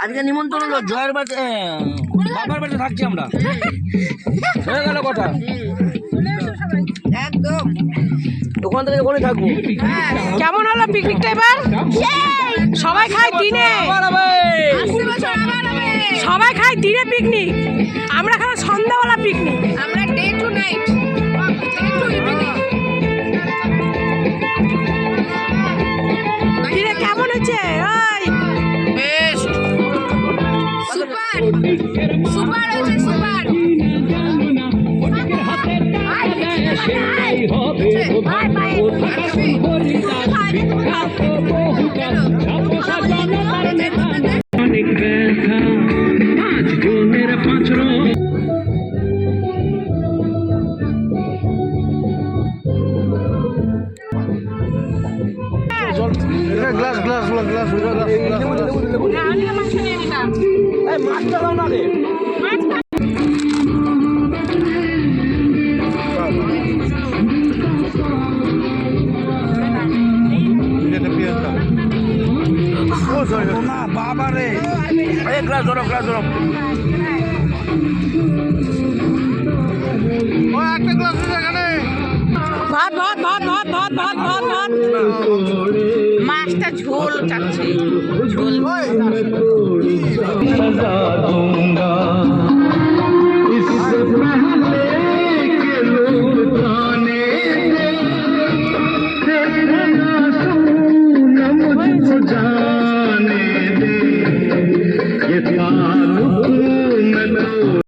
আজকে নিমন্ত্রণ হলো জয়ের বাড়িতে, বাবার বাড়িতে থাকছি আমরা। হয়ে গেল কথা, একদম ওখান থেকে ওখানে থাকবো। কেমন হলো পিকনিকটা এবার? সবাই খায় দিনে, সবাই খায় দিনে পিকনিক, আমরা খাই সন্ধ্যাবেলা পিকনিক। আমরা ডে টু নাইট, কেমন হচ্ছে? বেশ সুপার সুপার হয়েছে, সুপার। গ্লাস গ্লাস গ্লাস মাছটা দাও না রে। না বাবা রে, গ্লাস ধরো, গ্লাস ধরো। একটা গ্লাস এখানে ভাত ভাত ভাত ভাত ভাত ভাত ভাত ভাত। মাছটা ঝোল চাচ্ছে, ঝোল।